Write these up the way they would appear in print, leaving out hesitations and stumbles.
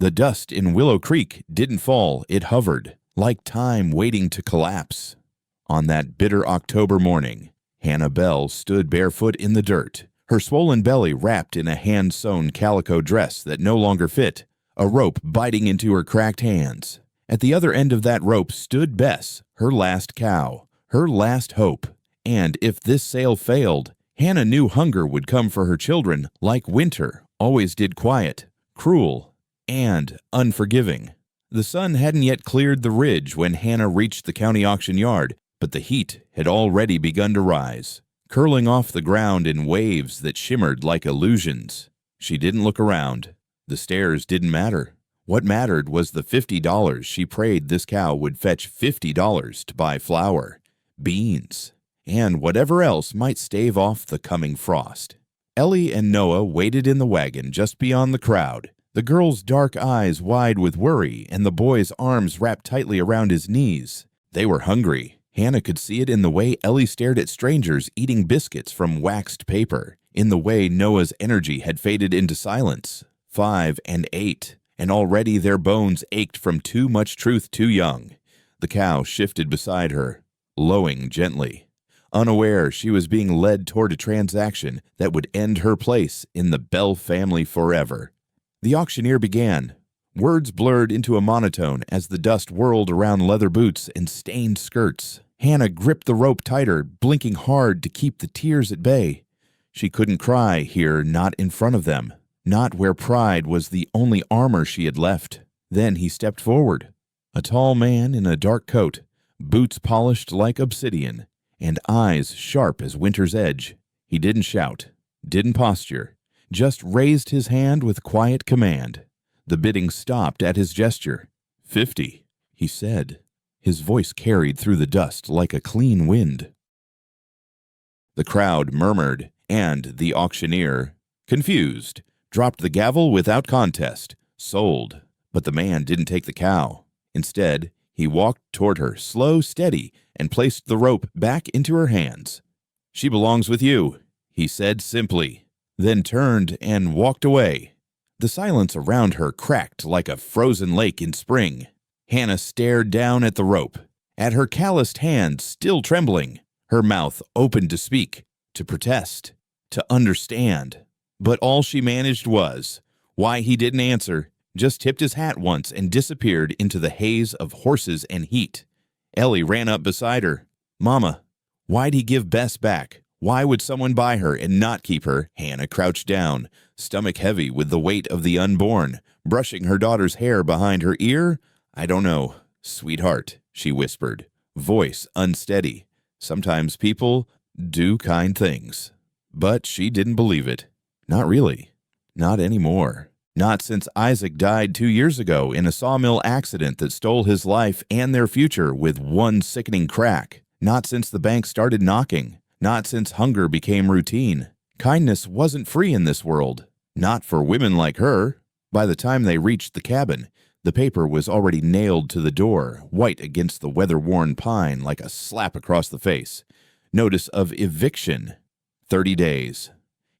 The dust in Willow Creek didn't fall, it hovered, like time waiting to collapse. On that bitter October morning, Hannah Bell stood barefoot in the dirt, her swollen belly wrapped in a hand-sewn calico dress that no longer fit, a rope biting into her cracked hands. At the other end of that rope stood Bess, her last cow, her last hope. And if this sale failed, Hannah knew hunger would come for her children like winter always did, quiet, cruel, and unforgiving. The sun hadn't yet cleared the ridge when Hannah reached the county auction yard, but the heat had already begun to rise, curling off the ground in waves that shimmered like illusions. She didn't look around. The stairs didn't matter. What mattered was the $50 she prayed this cow would fetch $50 to buy flour, beans, and whatever else might stave off the coming frost. Ellie and Noah waited in the wagon just beyond the crowd, the girl's dark eyes wide with worry and the boy's arms wrapped tightly around his knees. They were hungry. Hannah could see it in the way Ellie stared at strangers eating biscuits from waxed paper, in the way Noah's energy had faded into silence. 5 and 8, and already their bones ached from too much truth too young. The cow shifted beside her, lowing gently, unaware she was being led toward a transaction that would end her place in the Bell family forever. The auctioneer began. Words blurred into a monotone as the dust whirled around leather boots and stained skirts. Hannah gripped the rope tighter, blinking hard to keep the tears at bay. She couldn't cry here, not in front of them, not where pride was the only armor she had left. Then he stepped forward, a tall man in a dark coat, boots polished like obsidian, and eyes sharp as winter's edge. He didn't shout, didn't posture, just raised his hand with quiet command. The bidding stopped at his gesture. 50, he said. His voice carried through the dust like a clean wind. The crowd murmured, and the auctioneer, confused, dropped the gavel without contest. Sold. But the man didn't take the cow. Instead, he walked toward her, slow, steady, and placed the rope back into her hands. She belongs with you, he said simply, then turned and walked away. The silence around her cracked like a frozen lake in spring. Hannah stared down at the rope, at her calloused hand still trembling, her mouth open to speak, to protest, to understand. But all she managed was, why he didn't answer, just tipped his hat once and disappeared into the haze of horses and heat. Ellie ran up beside her. Mama, why'd he give Bess back? Why would someone buy her and not keep her? Hannah crouched down, stomach heavy with the weight of the unborn, brushing her daughter's hair behind her ear. I don't know, sweetheart, she whispered, voice unsteady. Sometimes people do kind things. But she didn't believe it. Not really. Not anymore. Not since Isaac died 2 years ago in a sawmill accident that stole his life and their future with one sickening crack. Not since the bank started knocking. Not since hunger became routine. Kindness wasn't free in this world. Not for women like her. By the time they reached the cabin, the paper was already nailed to the door, white against the weather-worn pine like a slap across the face. Notice of eviction. 30 days.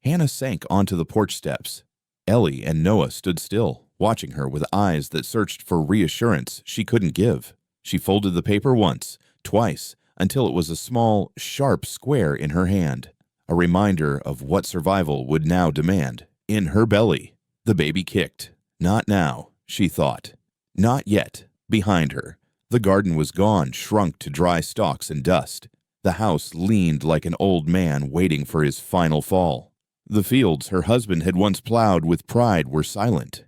Hannah sank onto the porch steps. Ellie and Noah stood still, watching her with eyes that searched for reassurance she couldn't give. She folded the paper once, twice, until it was a small, sharp square in her hand, a reminder of what survival would now demand. In her belly, the baby kicked. Not now, she thought. Not yet. Behind her, the garden was gone, shrunk to dry stalks and dust. The house leaned like an old man waiting for his final fall. The fields her husband had once plowed with pride were silent.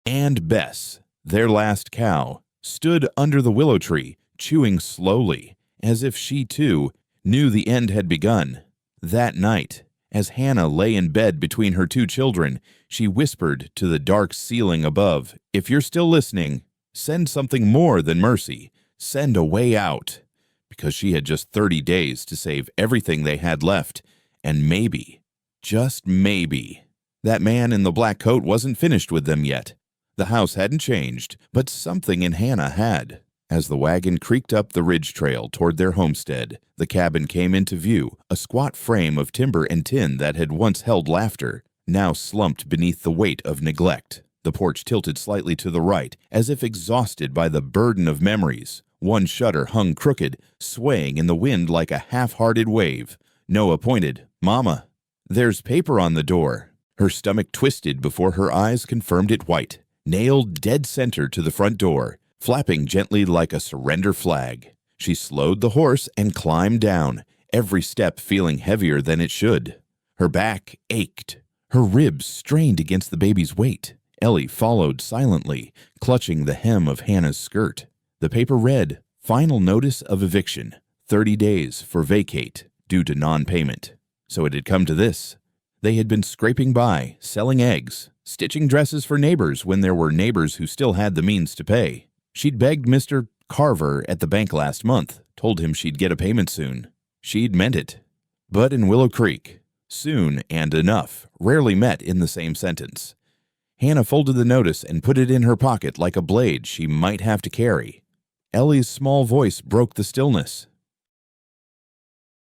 And Bess, their last cow, stood under the willow tree, chewing slowly, as if she, too, knew the end had begun. That night, as Hannah lay in bed between her 2 children, she whispered to the dark ceiling above, "If you're still listening, send something more than mercy. Send a way out." Because she had just 30 days to save everything they had left. And maybe, just maybe, that man in the black coat wasn't finished with them yet. The house hadn't changed, but something in Hannah had. As the wagon creaked up the ridge trail toward their homestead, the cabin came into view, a squat frame of timber and tin that had once held laughter, now slumped beneath the weight of neglect. The porch tilted slightly to the right, as if exhausted by the burden of memories. One shutter hung crooked, swaying in the wind like a half-hearted wave. Noah pointed. "Mama, there's paper on the door." Her stomach twisted before her eyes confirmed it white, nailed dead center to the front door, flapping gently like a surrender flag. She slowed the horse and climbed down, every step feeling heavier than it should. Her back ached. Her ribs strained against the baby's weight. Ellie followed silently, clutching the hem of Hannah's skirt. The paper read, "Final notice of eviction, 30 days for vacate, due to non-payment." So it had come to this. They had been scraping by, selling eggs, stitching dresses for neighbors when there were neighbors who still had the means to pay. She'd begged Mr. Carver at the bank last month, told him she'd get a payment soon. She'd meant it. But in Willow Creek, soon and enough rarely met in the same sentence. Hannah folded the notice and put it in her pocket like a blade she might have to carry. Ellie's small voice broke the stillness.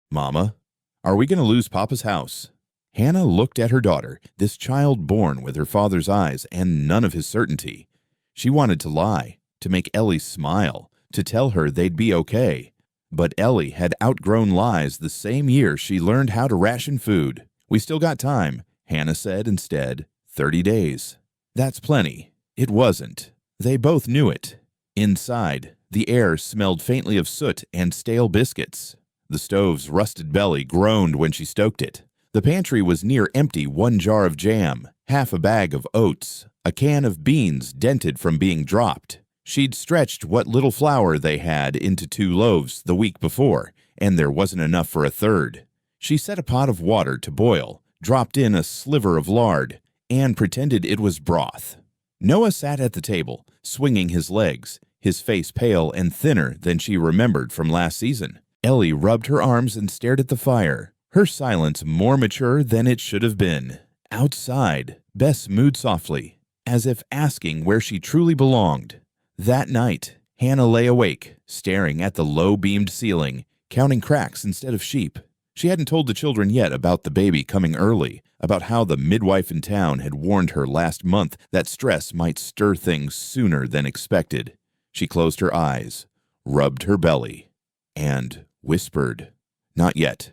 "Mama, are we going to lose Papa's house?" Hannah looked at her daughter, this child born with her father's eyes and none of his certainty. She wanted to lie, to make Ellie smile, to tell her they'd be okay. But Ellie had outgrown lies the same year she learned how to ration food. "We still got time," Hannah said instead. 30 days. That's plenty. It wasn't. They both knew it. Inside, the air smelled faintly of soot and stale biscuits. The stove's rusted belly groaned when she stoked it. The pantry was near empty, one jar of jam, half a bag of oats, a can of beans dented from being dropped. She'd stretched what little flour they had into 2 loaves the week before, and there wasn't enough for a third. She set a pot of water to boil, dropped in a sliver of lard, and pretended it was broth. Noah sat at the table, swinging his legs, his face pale and thinner than she remembered from last season. Ellie rubbed her arms and stared at the fire, her silence more mature than it should have been. Outside, Bess mooed softly, as if asking where she truly belonged. That night, Hannah lay awake, staring at the low-beamed ceiling, counting cracks instead of sheep. She hadn't told the children yet about the baby coming early, about how the midwife in town had warned her last month that stress might stir things sooner than expected. She closed her eyes, rubbed her belly, and whispered, "Not yet.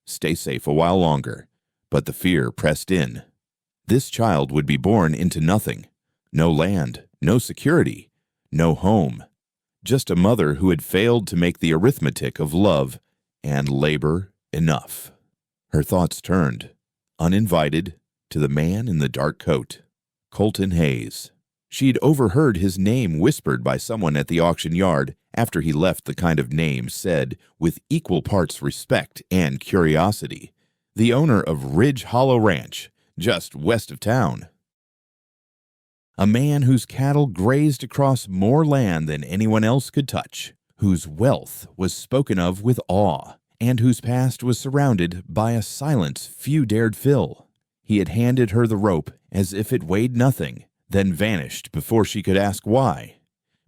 Stay safe a while longer." But the fear pressed in. This child would be born into nothing. No land, no security, no home. Just a mother who had failed to make the arithmetic of love and labor enough. Her thoughts turned, uninvited, to the man in the dark coat, Colton Hayes. She'd overheard his name whispered by someone at the auction yard after he left, the kind of name said with equal parts respect and curiosity. The owner of Ridge Hollow Ranch, just west of town. A man whose cattle grazed across more land than anyone else could touch, whose wealth was spoken of with awe, and whose past was surrounded by a silence few dared fill. He had handed her the rope as if it weighed nothing, then vanished before she could ask why.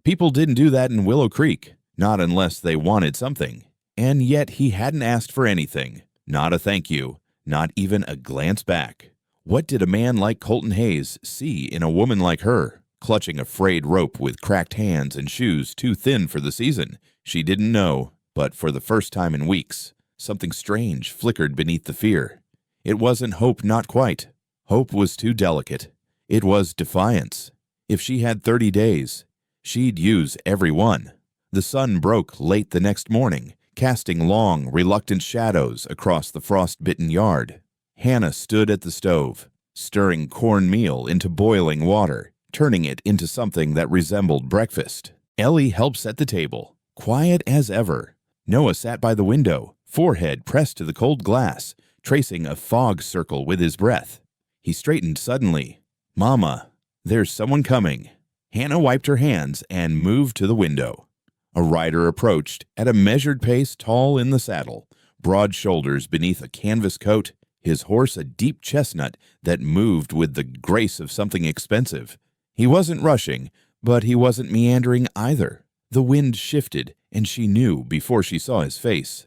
People didn't do that in Willow Creek, not unless they wanted something. And yet he hadn't asked for anything, not a thank you, not even a glance back. What did a man like Colton Hayes see in a woman like her, clutching a frayed rope with cracked hands and shoes too thin for the season? She didn't know, but for the first time in weeks, something strange flickered beneath the fear. It wasn't hope, not quite. Hope was too delicate. It was defiance. If she had 30 days, she'd use every one. The sun broke late the next morning, casting long, reluctant shadows across the frost-bitten yard. Hannah stood at the stove, stirring cornmeal into boiling water, turning it into something that resembled breakfast. Ellie helped set the table, quiet as ever. Noah sat by the window, forehead pressed to the cold glass, tracing a fog circle with his breath. He straightened suddenly. "Mama, there's someone coming." Hannah wiped her hands and moved to the window. A rider approached, at a measured pace, tall in the saddle, broad shoulders beneath a canvas coat, his horse a deep chestnut that moved with the grace of something expensive. He wasn't rushing, but he wasn't meandering either. The wind shifted, and she knew before she saw his face.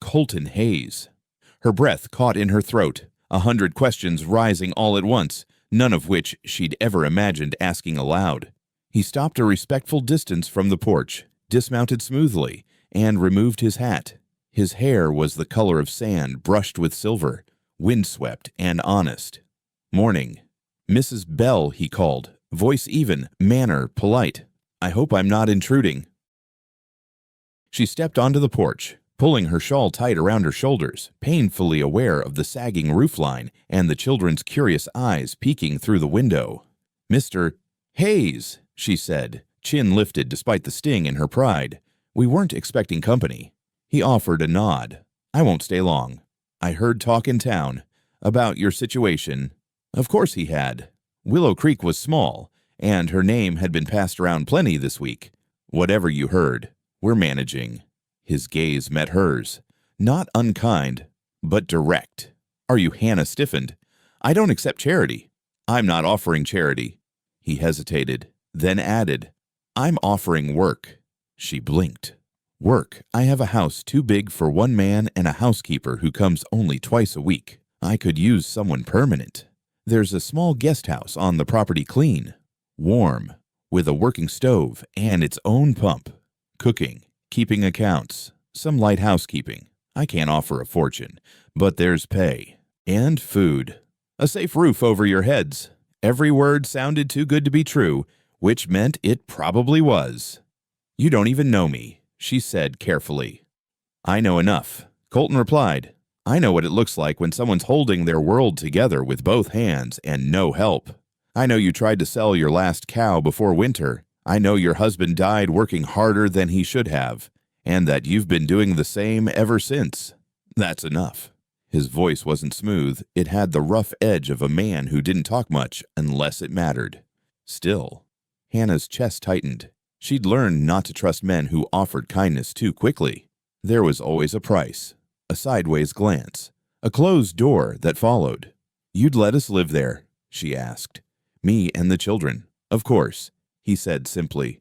Colton Hayes. Her breath caught in her throat, 100 questions rising all at once. none of which she'd ever imagined asking aloud. He stopped a respectful distance from the porch, dismounted smoothly, and removed his hat. His hair was the color of sand brushed with silver, windswept and honest. "Morning." "Mrs. Bell," he called, voice even, manner polite. "I hope I'm not intruding." She stepped onto the porch, pulling her shawl tight around her shoulders, painfully aware of the sagging roofline and the children's curious eyes peeking through the window. "Mr. Hayes," she said, chin lifted despite the sting in her pride. "We weren't expecting company." He offered a nod. "I won't stay long. I heard talk in town about your situation." Of course he had. Willow Creek was small, and her name had been passed around plenty this week. "Whatever you heard, we're managing." His gaze met hers. Not unkind, but direct. "Are you?" Hannah stiffened. "I don't accept charity." "I'm not offering charity." He hesitated, then added, "I'm offering work." She blinked. "Work. I have a house too big for one man and a housekeeper who comes only twice a week. I could use someone permanent. There's a small guest house on the property, clean, warm, with a working stove and its own pump. Cooking, keeping accounts, some light housekeeping. I can't offer a fortune, but there's pay. And food. A safe roof over your heads." Every word sounded too good to be true, which meant it probably was. "You don't even know me," she said carefully. "I know enough," Colton replied. "I know what it looks like when someone's holding their world together with both hands and no help. I know you tried to sell your last cow before winter. I know your husband died working harder than he should have, and that you've been doing the same ever since. That's enough." His voice wasn't smooth. It had the rough edge of a man who didn't talk much unless it mattered. Still, Hannah's chest tightened. She'd learned not to trust men who offered kindness too quickly. There was always a price, a sideways glance, a closed door that followed. "You'd let us live there?" she asked. "Me and the children, of course," he said simply.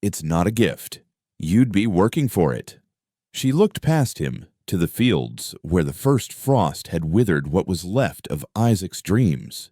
"It's not a gift. You'd be working for it." She looked past him to the fields where the first frost had withered what was left of Isaac's dreams,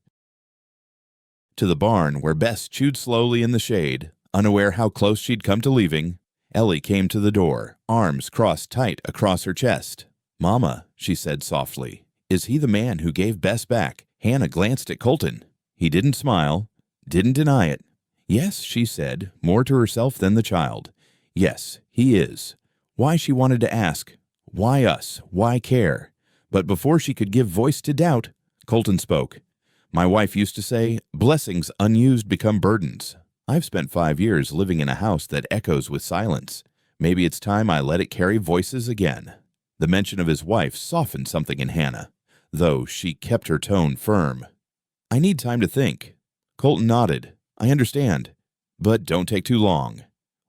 to the barn where Bess chewed slowly in the shade, unaware how close she'd come to leaving. Ellie came to the door, arms crossed tight across her chest. "Mama," she said softly, "is he the man who gave Bess back?" Hannah glanced at Colton. He didn't smile, didn't deny it. "Yes," she said, more to herself than the child. "Yes, he is." Why, she wanted to ask. Why us? Why care? But before she could give voice to doubt, Colton spoke. "My wife used to say, blessings unused become burdens. I've spent 5 years living in a house that echoes with silence. Maybe it's time I let it carry voices again." The mention of his wife softened something in Hannah, though she kept her tone firm. "I need time to think." Colton nodded. "I understand, but don't take too long.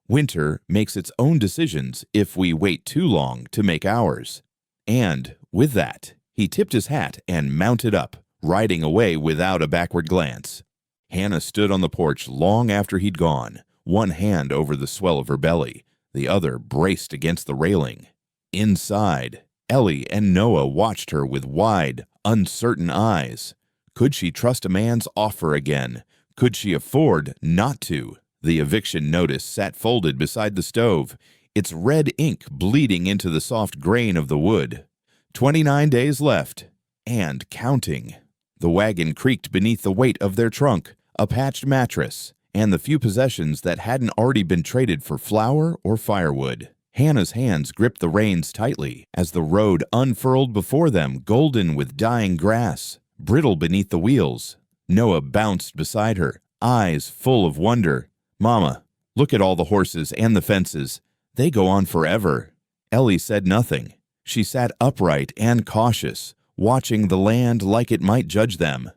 Winter makes its own decisions if we wait too long to make ours." And with that, he tipped his hat and mounted up, riding away without a backward glance. Hannah stood on the porch long after he'd gone, one hand over the swell of her belly, the other braced against the railing. Inside, Ellie and Noah watched her with wide, uncertain eyes. Could she trust a man's offer again? Could she afford not to? The eviction notice sat folded beside the stove, its red ink bleeding into the soft grain of the wood. 29 days left, and counting. The wagon creaked beneath the weight of their trunk, a patched mattress, and the few possessions that hadn't already been traded for flour or firewood. Hannah's hands gripped the reins tightly as the road unfurled before them, golden with dying grass, brittle beneath the wheels. Noah bounced beside her, eyes full of wonder. "Mama, look at all the horses and the fences. They go on forever." Ellie said nothing. She sat upright and cautious, watching the land like it might judge them.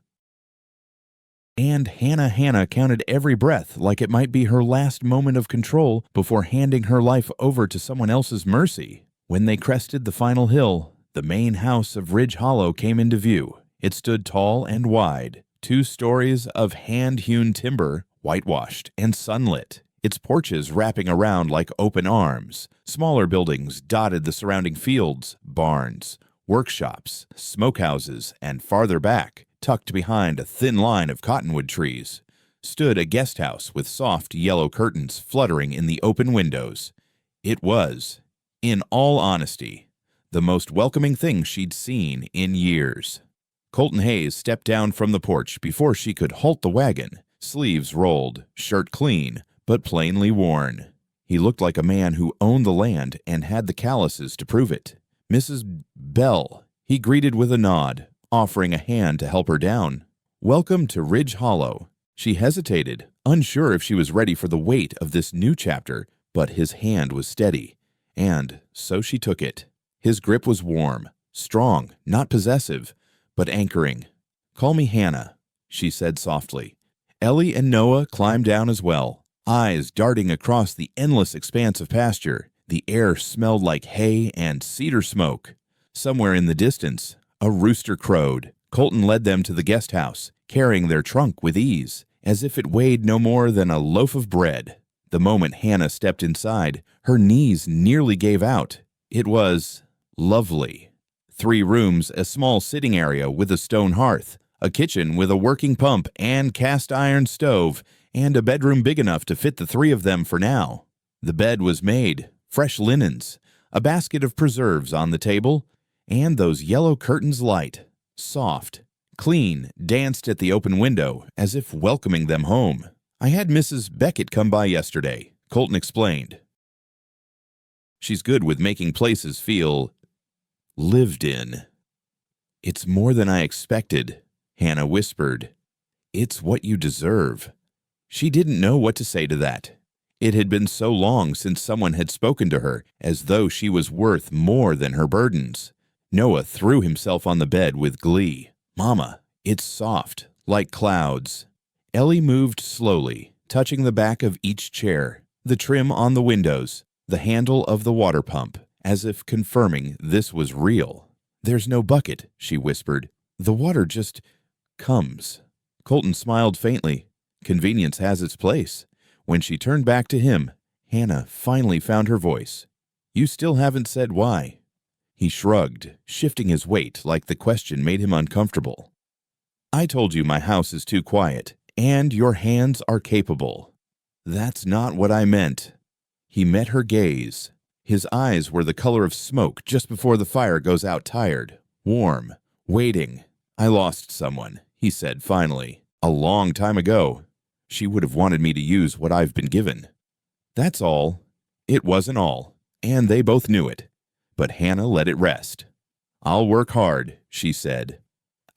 And Hannah counted every breath like it might be her last moment of control before handing her life over to someone else's mercy. When they crested the final hill, the main house of Ridge Hollow came into view. It stood tall and wide, 2 stories of hand-hewn timber, whitewashed and sunlit, its porches wrapping around like open arms. Smaller buildings dotted the surrounding fields, barns, workshops, smokehouses, and farther back, tucked behind a thin line of cottonwood trees, stood a guest house with soft yellow curtains fluttering in the open windows. It was, in all honesty, the most welcoming thing she'd seen in years. Colton Hayes stepped down from the porch before she could halt the wagon, sleeves rolled, shirt clean, but plainly worn. He looked like a man who owned the land and had the calluses to prove it. "Mrs. Bell," he greeted with a nod, offering a hand to help her down. "Welcome to Ridge Hollow." She hesitated, unsure if she was ready for the weight of this new chapter, but his hand was steady, and so she took it. His grip was warm, strong, not possessive, but anchoring. "Call me Hannah," she said softly. Ellie and Noah climbed down as well, eyes darting across the endless expanse of pasture. The air smelled like hay and cedar smoke. Somewhere in the distance, a rooster crowed. Colton led them to the guest house, carrying their trunk with ease, as if it weighed no more than a loaf of bread. The moment Hannah stepped inside, her knees nearly gave out. It was lovely. 3 rooms, a small sitting area with a stone hearth, a kitchen with a working pump and cast iron stove, and a bedroom big enough to fit the 3 of them for now. The bed was made, fresh linens, a basket of preserves on the table, and those yellow curtains light, soft, clean, danced at the open window as if welcoming them home. "I had Mrs. Beckett come by yesterday," Colton explained. "She's good with making places feel lived in." "It's more than I expected," Hannah whispered. "It's what you deserve." She didn't know what to say to that. It had been so long since someone had spoken to her as though she was worth more than her burdens. Noah threw himself on the bed with glee. "Mama, it's soft, like clouds." Ellie moved slowly, touching the back of each chair, the trim on the windows, the handle of the water pump, as if confirming this was real. "There's no bucket," she whispered. "The water just comes." Colton smiled faintly. Convenience has its place. When she turned back to him, Hannah finally found her voice. "You still haven't said why." He shrugged, shifting his weight like the question made him uncomfortable. "I told you my house is too quiet, and your hands are capable." "That's not what I meant." He met her gaze. His eyes were the color of smoke just before the fire goes out, tired, warm, waiting. "I lost someone," he said finally. "A long time ago. She would have wanted me to use what I've been given." That's all. It wasn't all, and they both knew it. But Hannah let it rest. "I'll work hard," she said.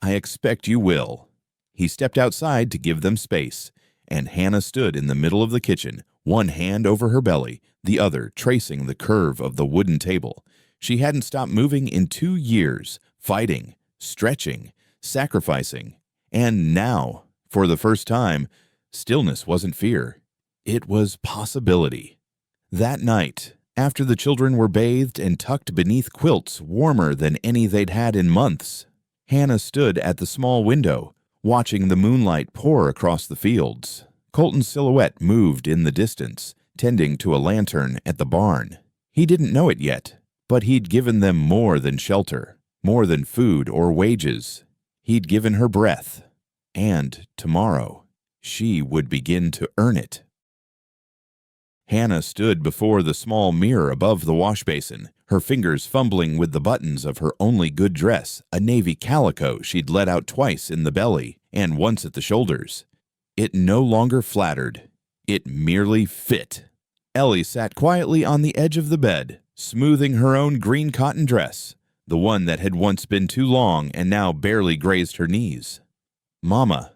"I expect you will." He stepped outside to give them space, and Hannah stood in the middle of the kitchen, one hand over her belly, the other tracing the curve of the wooden table. She hadn't stopped moving in 2 years, fighting, stretching, sacrificing. And now, for the first time, stillness wasn't fear. It was possibility. That night, after the children were bathed and tucked beneath quilts warmer than any they'd had in months, Hannah stood at the small window, watching the moonlight pour across the fields. Colton's silhouette moved in the distance, tending to a lantern at the barn. He didn't know it yet, but he'd given them more than shelter, more than food or wages. He'd given her breath, and tomorrow she would begin to earn it. Hannah stood before the small mirror above the wash basin, her fingers fumbling with the buttons of her only good dress, a navy calico she'd let out twice in the belly and once at the shoulders. It no longer flattered. It merely fit. Ellie sat quietly on the edge of the bed, smoothing her own green cotton dress, the one that had once been too long and now barely grazed her knees. "Mama,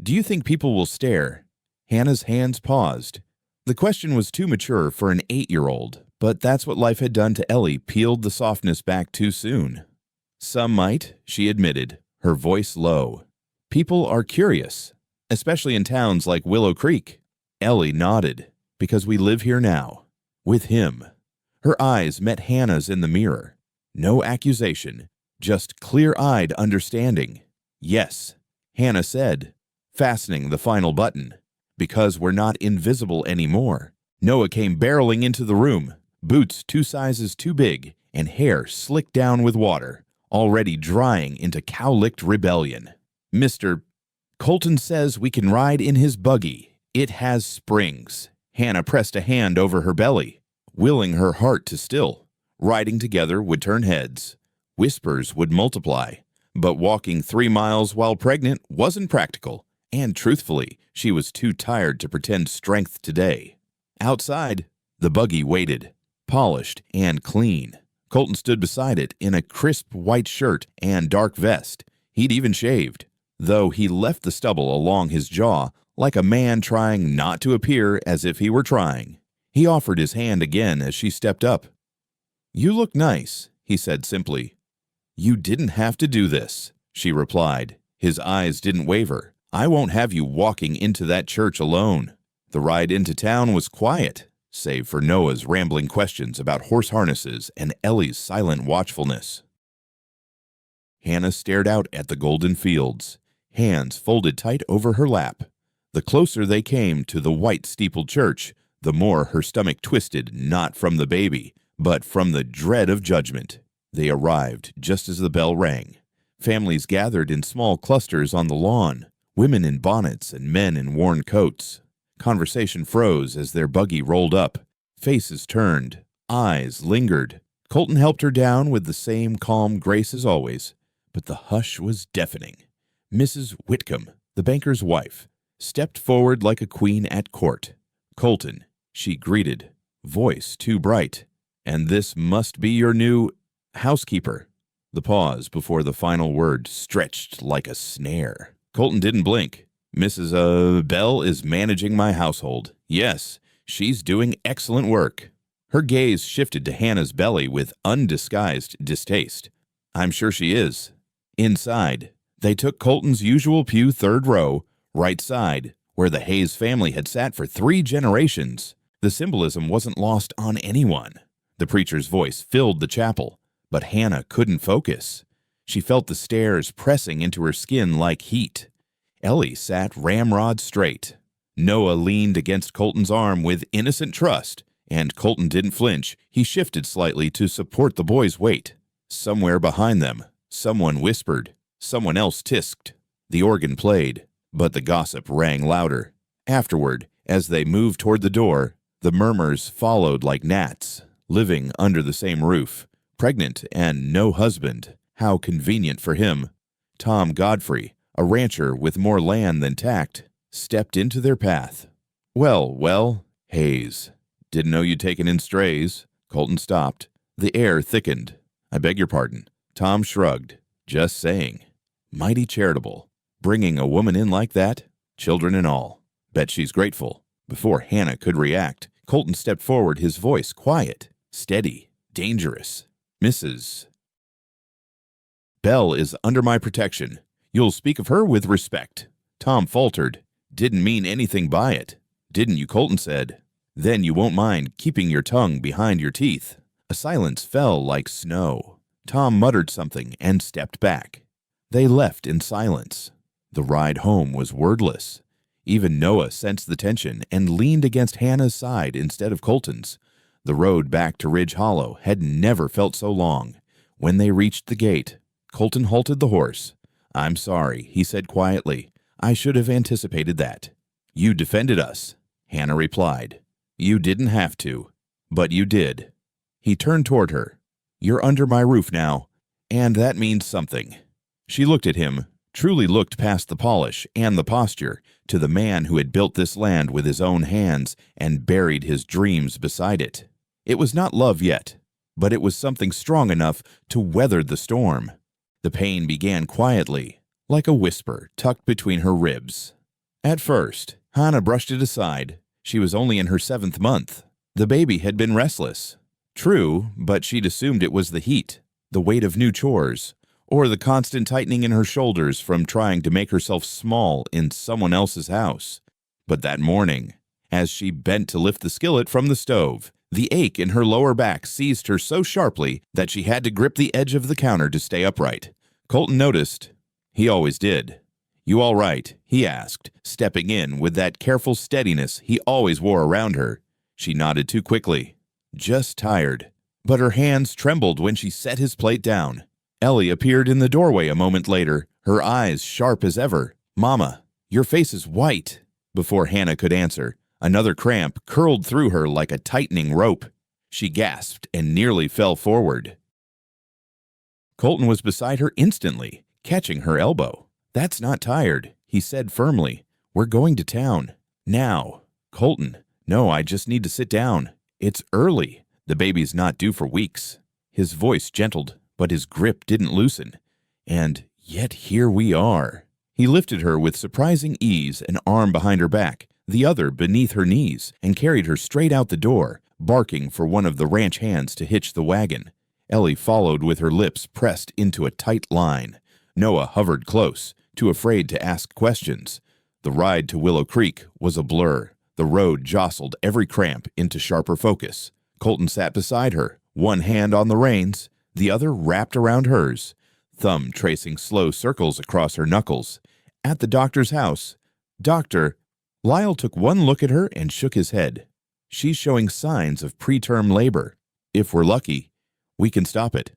do you think people will stare?" Hannah's hands paused. The question was too mature for an 8-year-old, but that's what life had done to Ellie, peeled the softness back too soon. "Some might," she admitted, her voice low. "People are curious, especially in towns like Willow Creek." Ellie nodded. "Because we live here now, with him." Her eyes met Hannah's in the mirror. No accusation, just clear-eyed understanding. "Yes," Hannah said, fastening the final button. "Because we're not invisible anymore." Noah came barreling into the room, boots 2 sizes too big and hair slicked down with water, already drying into cow-licked rebellion. Mr. Colton says we can ride in his buggy. It has springs. Hannah pressed a hand over her belly, willing her heart to still. Riding together would turn heads. Whispers would multiply. But walking 3 miles while pregnant wasn't practical, and truthfully, she was too tired to pretend strength today. Outside, the buggy waited, polished and clean. Colton stood beside it in a crisp white shirt and dark vest. He'd even shaved, though he left the stubble along his jaw like a man trying not to appear as if he were trying. He offered his hand again as she stepped up. "You look nice," he said simply. "You didn't have to do this," she replied. His eyes didn't waver. "I won't have you walking into that church alone." The ride into town was quiet, save for Noah's rambling questions about horse harnesses and Ellie's silent watchfulness. Hannah stared out at the golden fields, hands folded tight over her lap. The closer they came to the white steepled church, the more her stomach twisted, not from the baby, but from the dread of judgment. They arrived just as the bell rang. Families gathered in small clusters on the lawn, women in bonnets and men in worn coats. Conversation froze as their buggy rolled up. Faces turned, eyes lingered. Colton helped her down with the same calm grace as always, but the hush was deafening. Mrs. Whitcomb, the banker's wife, stepped forward like a queen at court. "Colton," she greeted, voice too bright. "And this must be your new housekeeper." The pause before the final word stretched like a snare. Colton didn't blink. "Mrs. Bell is managing my household. Yes, she's doing excellent work." Her gaze shifted to Hannah's belly with undisguised distaste. "I'm sure she is." Inside, they took Colton's usual pew, third row, right side, where the Hayes family had sat for 3 generations. The symbolism wasn't lost on anyone. The preacher's voice filled the chapel, but Hannah couldn't focus. She felt the stares pressing into her skin like heat. Ellie sat ramrod straight. Noah leaned against Colton's arm with innocent trust, and Colton didn't flinch. He shifted slightly to support the boy's weight. Somewhere behind them, someone whispered. Someone else tisked. The organ played, but the gossip rang louder. Afterward, as they moved toward the door, the murmurs followed like gnats. Living under the same roof, pregnant and no husband. How convenient for him. Tom Godfrey, a rancher with more land than tact, stepped into their path. Well, Hayes. Didn't know you'd taken in strays." Colton stopped. The air thickened. "I beg your pardon." Tom shrugged. "Just saying. Mighty charitable. Bringing a woman in like that, children and all. Bet she's grateful." Before Hannah could react, Colton stepped forward, his voice quiet, steady, dangerous. "Mrs. Bell is under my protection. You'll speak of her with respect." Tom faltered. "Didn't mean anything by it." "Didn't you?" Colton said. "Then you won't mind keeping your tongue behind your teeth." A silence fell like snow. Tom muttered something and stepped back. They left in silence. The ride home was wordless. Even Noah sensed the tension and leaned against Hannah's side instead of Colton's. The road back to Ridge Hollow had never felt so long. When they reached the gate, Colton halted the horse. "I'm sorry," he said quietly. "I should have anticipated that." "You defended us," Hannah replied. "You didn't have to, but you did." He turned toward her. "You're under my roof now, and that means something." She looked at him, truly looked past the polish and the posture to the man who had built this land with his own hands and buried his dreams beside it. It was not love yet, but it was something strong enough to weather the storm. The pain began quietly, like a whisper tucked between her ribs. At first, Hannah brushed it aside. She was only in her 7th month. The baby had been restless. True, but she'd assumed it was the heat, the weight of new chores, or the constant tightening in her shoulders from trying to make herself small in someone else's house. But that morning, as she bent to lift the skillet from the stove, the ache in her lower back seized her so sharply that she had to grip the edge of the counter to stay upright. Colton noticed. He always did. "You all right?" he asked, stepping in with that careful steadiness he always wore around her. She nodded too quickly. "Just tired." But her hands trembled when she set his plate down. Ellie appeared in the doorway a moment later, her eyes sharp as ever. "Mama, your face is white." Before Hannah could answer, another cramp curled through her like a tightening rope. She gasped and nearly fell forward. Colton was beside her instantly, catching her elbow. "That's not tired," he said firmly. "We're going to town. Now." "Colton, no, I just need to sit down. It's early. The baby's not due for weeks." His voice gentled, but his grip didn't loosen. "And yet here we are." He lifted her with surprising ease, an arm behind her back, the other beneath her knees, and carried her straight out the door, barking for one of the ranch hands to hitch the wagon. Ellie followed with her lips pressed into a tight line. Noah hovered close, too afraid to ask questions. The ride to Willow Creek was a blur. The road jostled every cramp into sharper focus. Colton sat beside her, one hand on the reins, the other wrapped around hers, thumb tracing slow circles across her knuckles. At the doctor's house, "Doctor," Lyle took one look at her and shook his head. "She's showing signs of preterm labor. If we're lucky, we can stop it.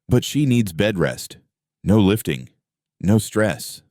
But she needs bed rest. No lifting. No stress.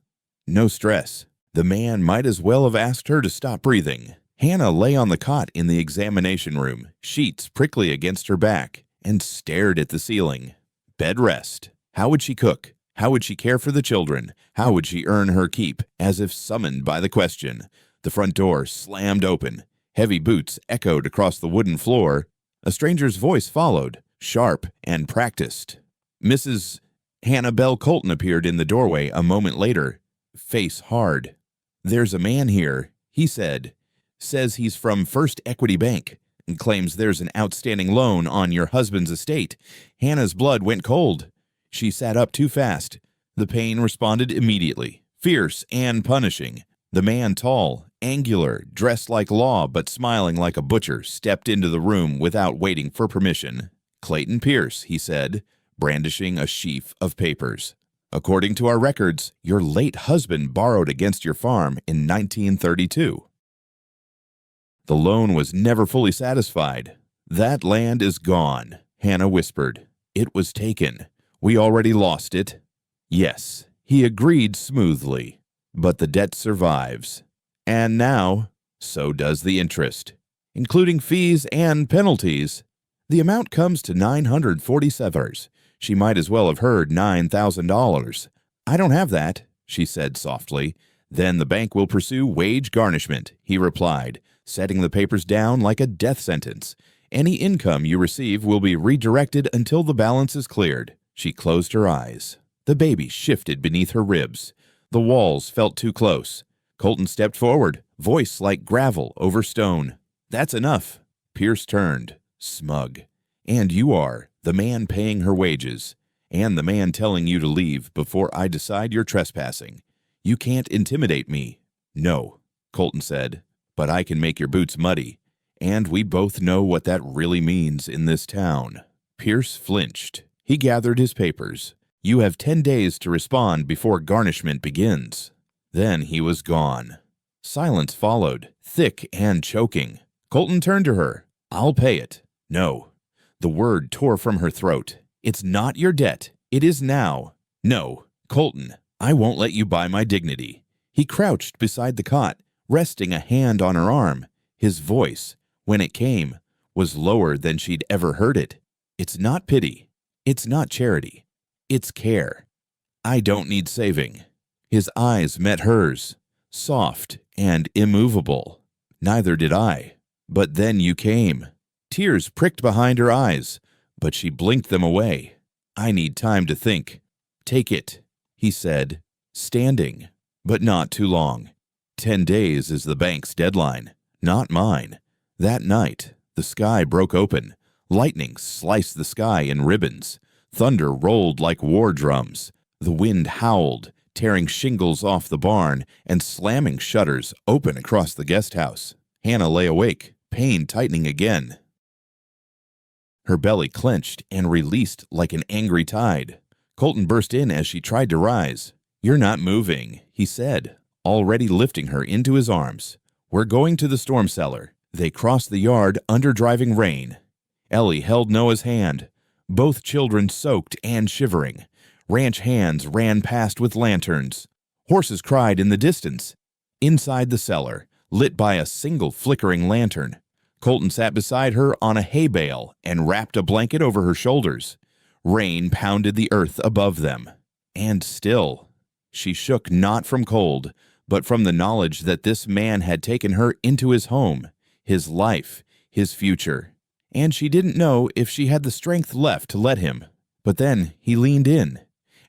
No stress." The man might as well have asked her to stop breathing. Hannah lay on the cot in the examination room, sheets prickly against her back, and stared at the ceiling. Bed rest. How would she cook? How would she care for the children? How would she earn her keep? As if summoned by the question, the front door slammed open. Heavy boots echoed across the wooden floor. A stranger's voice followed, sharp and practiced. Mrs. Hannah Bell Colton appeared in the doorway a moment later, face hard. "There's a man here," he said. "Says he's from First Equity Bank and claims there's an outstanding loan on your husband's estate." Hannah's blood went cold. She sat up too fast. The pain responded immediately, fierce and punishing. The man, tall, angular, dressed like law but smiling like a butcher, stepped into the room without waiting for permission. "Clayton Pierce," he said, brandishing a sheaf of papers. "According to our records, your late husband borrowed against your farm in 1932. The loan was never fully satisfied. That land is gone," Hannah whispered. "It was taken. We already lost it." "Yes," he agreed smoothly, "but the debt survives. And now, so does the interest, including fees and penalties. The amount comes to $947. She might as well have heard $9,000. "I don't have that," she said softly. "Then the bank will pursue wage garnishment," he replied, setting the papers down like a death sentence. "Any income you receive will be redirected until the balance is cleared." She closed her eyes. The baby shifted beneath her ribs. The walls felt too close. Colton stepped forward, voice like gravel over stone. "That's enough." Pierce turned, smug. "And you are the man paying her wages, and the man telling you to leave before I decide you're trespassing. You can't intimidate me." "No," Colton said, "but I can make your boots muddy, and we both know what that really means in this town." Pierce flinched. He gathered his papers. "You have 10 days to respond before garnishment begins." Then he was gone. Silence followed, thick and choking. Colton turned to her. "I'll pay it." "No." The word tore from her throat. "It's not your debt. It is now." "No, Colton, I won't let you buy my dignity." He crouched beside the cot, resting a hand on her arm. His voice, when it came, was lower than she'd ever heard it. "It's not pity. It's not charity. It's care. I don't need saving." His eyes met hers, soft and immovable. "Neither did I. But then you came." Tears pricked behind her eyes, but she blinked them away. "I need time to think." "Take it," he said, standing, but not too long. 10 days is the bank's deadline, not mine. That night, the sky broke open. Lightning sliced the sky in ribbons. Thunder rolled like war drums. The wind howled, tearing shingles off the barn and slamming shutters open across the guest house. Hannah lay awake, pain tightening again. Her belly clenched and released like an angry tide. Colton burst in as she tried to rise. "You're not moving," he said, already lifting her into his arms. "We're going to the storm cellar." They crossed the yard under driving rain. Ellie held Noah's hand, both children soaked and shivering. Ranch hands ran past with lanterns. Horses cried in the distance. Inside the cellar, lit by a single flickering lantern, Colton sat beside her on a hay bale and wrapped a blanket over her shoulders. Rain pounded the earth above them. And still, she shook not from cold, but from the knowledge that this man had taken her into his home, his life, his future. And she didn't know if she had the strength left to let him. But then he leaned in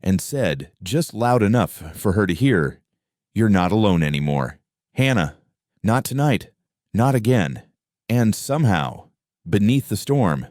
and said, just loud enough for her to hear, "You're not alone anymore. Hannah, not tonight, not again." And somehow, beneath the storm,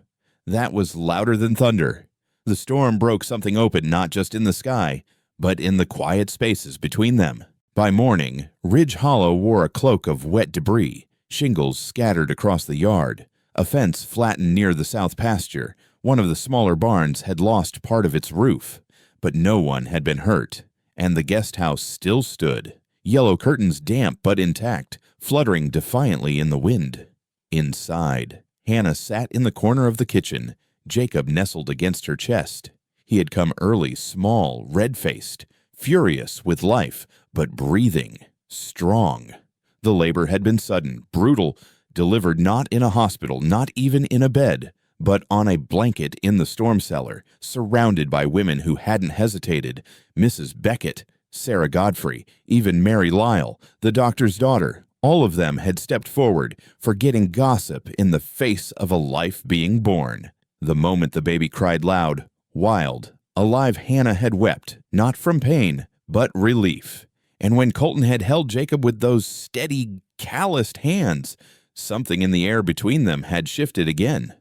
that was louder than thunder. The storm broke something open not just in the sky, but in the quiet spaces between them. By morning, Ridge Hollow wore a cloak of wet debris, shingles scattered across the yard, a fence flattened near the south pasture. One of the smaller barns had lost part of its roof, but no one had been hurt, and the guest house still stood, yellow curtains damp but intact, fluttering defiantly in the wind. Inside, Hannah sat in the corner of the kitchen, Jacob nestled against her chest. He had come early, small, red-faced, furious with life, but breathing, strong. The labor had been sudden, brutal, delivered not in a hospital, not even in a bed, but on a blanket in the storm cellar, surrounded by women who hadn't hesitated. Mrs. Beckett, Sarah Godfrey, even Mary Lyle, the doctor's daughter, all of them had stepped forward, forgetting gossip in the face of a life being born. The moment the baby cried loud, wild, alive, Hannah had wept, not from pain, but relief. And when Colton had held Jacob with those steady, calloused hands, something in the air between them had shifted again.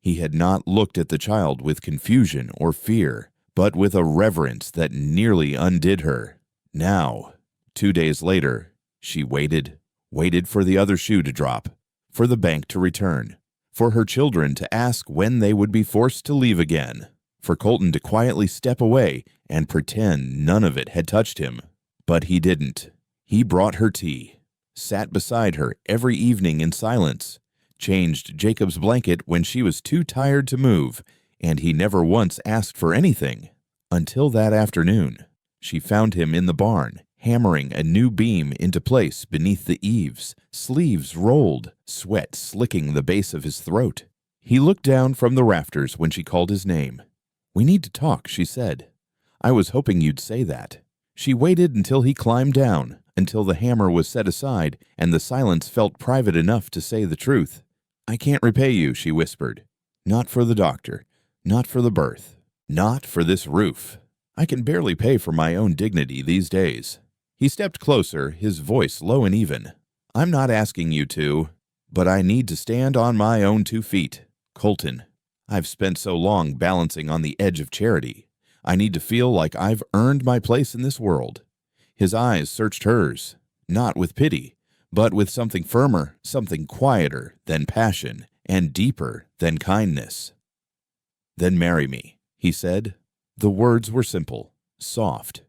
He had not looked at the child with confusion or fear, but with a reverence that nearly undid her. Now, 2 days later, she waited for the other shoe to drop, for the bank to return, for her children to ask when they would be forced to leave again, for Colton to quietly step away and pretend none of it had touched him. But he didn't. He brought her tea, sat beside her every evening in silence, changed Jacob's blanket when she was too tired to move, and he never once asked for anything. Until that afternoon, she found him in the barn, hammering a new beam into place beneath the eaves, sleeves rolled, sweat slicking the base of his throat. He looked down from the rafters when she called his name. "We need to talk," she said. "I was hoping you'd say that." She waited until he climbed down, until the hammer was set aside and the silence felt private enough to say the truth. "I can't repay you," she whispered. "Not for the doctor, not for the birth, not for this roof. I can barely pay for my own dignity these days." He stepped closer, his voice low and even. "I'm not asking you to, but I need to stand on my own 2 feet. Colton, I've spent so long balancing on the edge of charity. I need to feel like I've earned my place in this world." His eyes searched hers, not with pity, but with something firmer, something quieter than passion, and deeper than kindness. "Then marry me," he said. The words were simple, soft,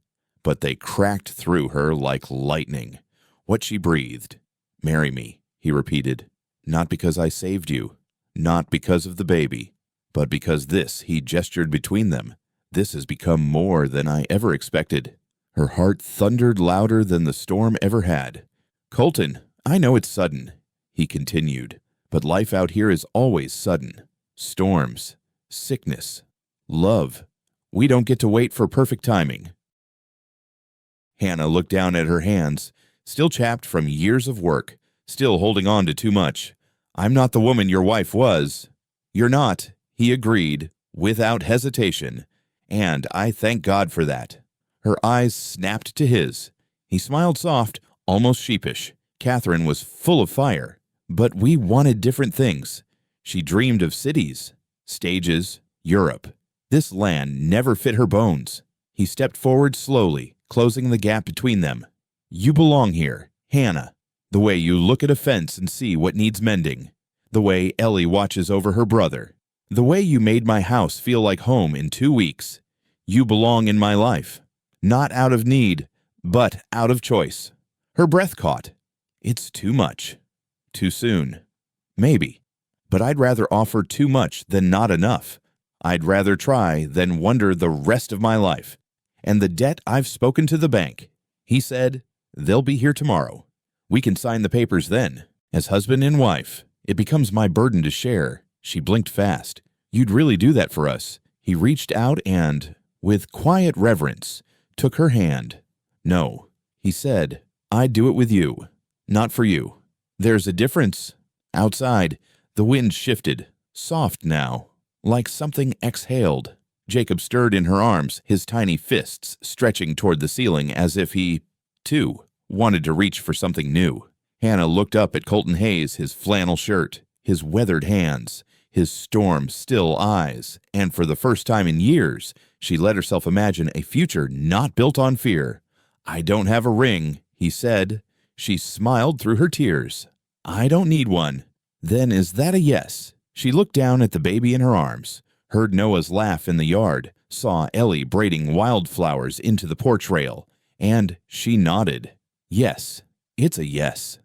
but they cracked through her like lightning. What she breathed. "Marry me," he repeated. "Not because I saved you, not because of the baby, but because this," he gestured between them, "this has become more than I ever expected." Her heart thundered louder than the storm ever had. "Colton, I know it's sudden," he continued, "but life out here is always sudden. Storms, sickness, love. We don't get to wait for perfect timing." Hannah looked down at her hands, still chapped from years of work, still holding on to too much. "I'm not the woman your wife was." "You're not," he agreed, without hesitation, "and I thank God for that." Her eyes snapped to his. He smiled soft, almost sheepish. Catherine was full of fire, but we wanted different things. She dreamed of cities, stages, Europe. This land never fit her bones. He stepped forward slowly, closing the gap between them. "You belong here, Hannah, the way you look at a fence and see what needs mending, the way Ellie watches over her brother, the way you made my house feel like home in 2 weeks. You belong in my life, not out of need, but out of choice." Her breath caught. "It's too much. Too soon. Maybe. But I'd rather offer too much than not enough. I'd rather try than wonder the rest of my life. And the debt I've spoken to the bank. He said, they'll be here tomorrow. We can sign the papers then. As husband and wife, it becomes my burden to share. She blinked fast. You'd really do that for us. He reached out and, with quiet reverence, took her hand. No, he said, I'd do it with you, not for you. There's a difference. Outside, the wind shifted, soft now, like something exhaled. Jacob stirred in her arms, his tiny fists stretching toward the ceiling as if he, too, wanted to reach for something new. Hannah looked up at Colton Hayes, his flannel shirt, his weathered hands, his storm-still eyes, and for the first time in years, she let herself imagine a future not built on fear. I don't have a ring, he said. She smiled through her tears. I don't need one. Then is that a yes? She looked down at the baby in her arms, heard Noah's laugh in the yard, saw Ellie braiding wildflowers into the porch rail, and she nodded. Yes, it's a yes.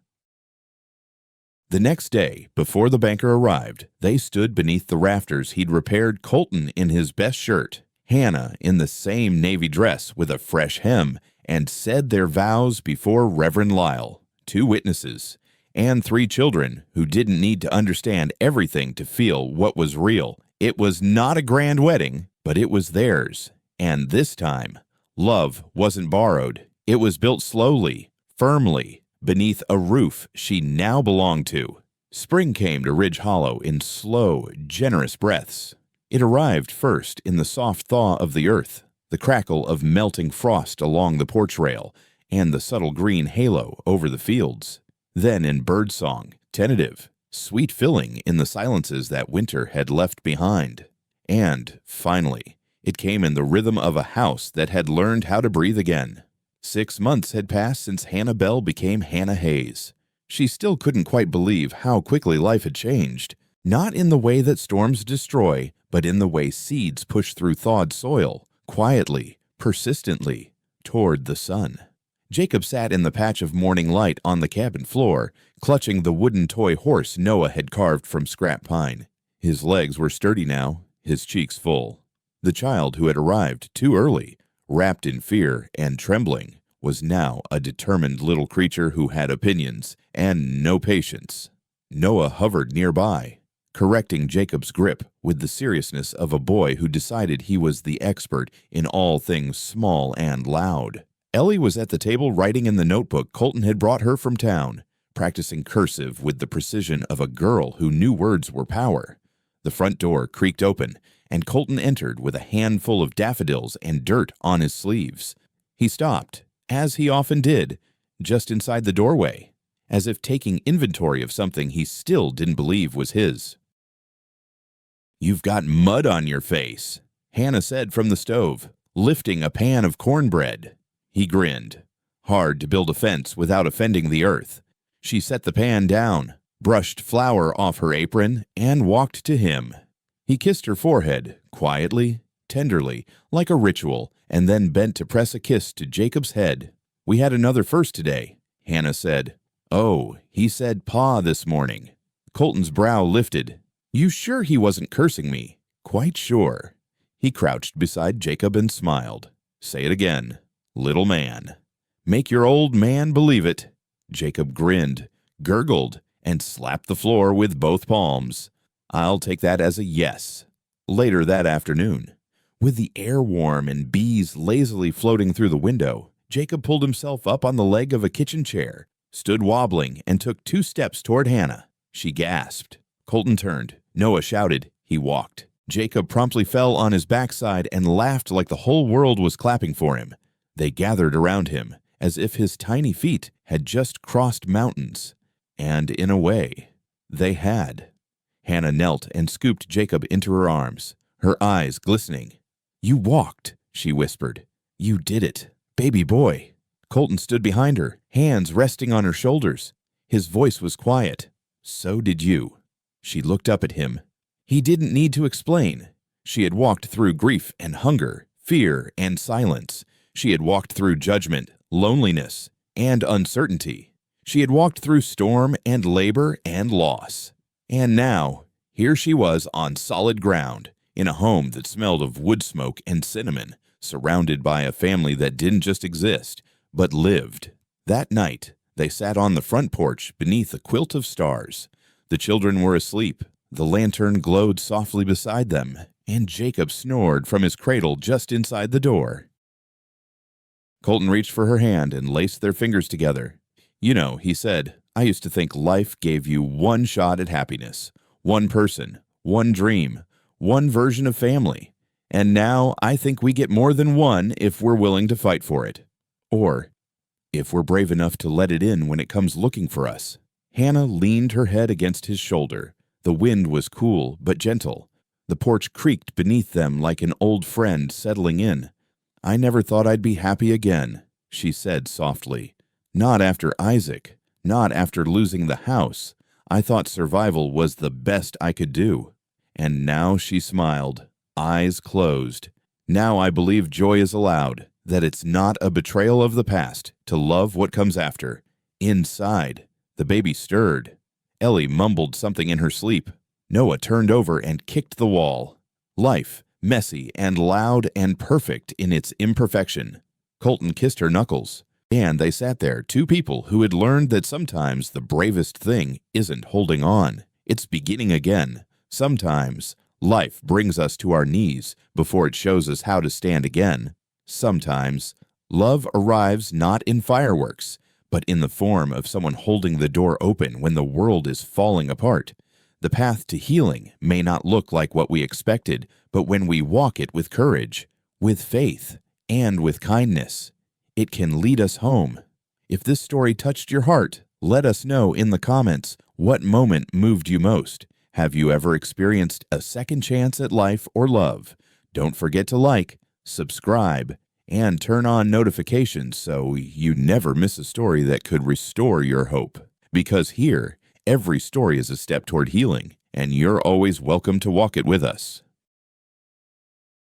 The next day, before the banker arrived, they stood beneath the rafters he'd repaired, Colton in his best shirt, Hannah in the same navy dress with a fresh hem, and said their vows before Reverend Lyle, 2 witnesses, and 3 children who didn't need to understand everything to feel what was real. It was not a grand wedding, but it was theirs. And this time, love wasn't borrowed. It was built slowly, firmly, beneath a roof she now belonged to. Spring came to Ridge Hollow in slow, generous breaths. It arrived first in the soft thaw of the earth, the crackle of melting frost along the porch rail, and the subtle green halo over the fields. Then in birdsong, tentative, sweet filling in the silences that winter had left behind. And, finally, it came in the rhythm of a house that had learned how to breathe again. 6 months had passed since Hannah Bell became Hannah Hayes. She still couldn't quite believe how quickly life had changed, not in the way that storms destroy, but in the way seeds push through thawed soil, quietly, persistently, toward the sun. Jacob sat in the patch of morning light on the cabin floor, clutching the wooden toy horse Noah had carved from scrap pine. His legs were sturdy now, his cheeks full. The child who had arrived too early, wrapped in fear and trembling, was now a determined little creature who had opinions and no patience. Noah hovered nearby, correcting Jacob's grip with the seriousness of a boy who decided he was the expert in all things small and loud. Ellie was at the table writing in the notebook Colton had brought her from town, practicing cursive with the precision of a girl who knew words were power. The front door creaked open, and Colton entered with a handful of daffodils and dirt on his sleeves. He stopped, as he often did, just inside the doorway, as if taking inventory of something he still didn't believe was his. You've got mud on your face, Hannah said from the stove, lifting a pan of cornbread. He grinned. Hard to build a fence without offending the earth. She set the pan down, brushed flour off her apron, and walked to him. He kissed her forehead, quietly, tenderly, like a ritual, and then bent to press a kiss to Jacob's head. We had another first today, Hannah said. Oh, he said pa this morning. Colton's brow lifted. You sure he wasn't cursing me? Quite sure. He crouched beside Jacob and smiled. Say it again. Little man. Make your old man believe it. Jacob grinned, gurgled, and slapped the floor with both palms. I'll take that as a yes. Later that afternoon, with the air warm and bees lazily floating through the window, Jacob pulled himself up on the leg of a kitchen chair, stood wobbling, and took 2 steps toward Hannah. She gasped. Colton turned. Noah shouted. He walked. Jacob promptly fell on his backside and laughed like the whole world was clapping for him. They gathered around him, as if his tiny feet had just crossed mountains. And in a way, they had. Hannah knelt and scooped Jacob into her arms, her eyes glistening. You walked, she whispered. You did it, baby boy. Colton stood behind her, hands resting on her shoulders. His voice was quiet. So did you. She looked up at him. He didn't need to explain. She had walked through grief and hunger, fear and silence. She had walked through judgment, loneliness, and uncertainty. She had walked through storm and labor and loss. And now, here she was on solid ground, in a home that smelled of wood smoke and cinnamon, surrounded by a family that didn't just exist, but lived. That night, they sat on the front porch beneath a quilt of stars. The children were asleep. The lantern glowed softly beside them, and Jacob snored from his cradle just inside the door. Colton reached for her hand and laced their fingers together. "You know," he said, "I used to think life gave you one shot at happiness, one person, one dream, one version of family. And now I think we get more than one if we're willing to fight for it. Or if we're brave enough to let it in when it comes looking for us." Hannah leaned her head against his shoulder. The wind was cool but gentle. The porch creaked beneath them like an old friend settling in. "I never thought I'd be happy again," she said softly. "Not after Isaac, not after losing the house. I thought survival was the best I could do." And now she smiled, eyes closed. "Now I believe joy is allowed, that it's not a betrayal of the past to love what comes after." Inside, the baby stirred. Ellie mumbled something in her sleep. Noah turned over and kicked the wall. Life, messy and loud and perfect in its imperfection. Colton kissed her knuckles, and they sat there, two people who had learned that sometimes the bravest thing isn't holding on, it's beginning again. Sometimes life brings us to our knees before it shows us how to stand again. Sometimes love arrives not in fireworks, but in the form of someone holding the door open when the world is falling apart. The path to healing may not look like what we expected, but when we walk it with courage, with faith, and with kindness, it can lead us home. If this story touched your heart, let us know in the comments what moment moved you most. Have you ever experienced a second chance at life or love? Don't forget to like, subscribe, and turn on notifications so you never miss a story that could restore your hope. Because here, every story is a step toward healing, and you're always welcome to walk it with us.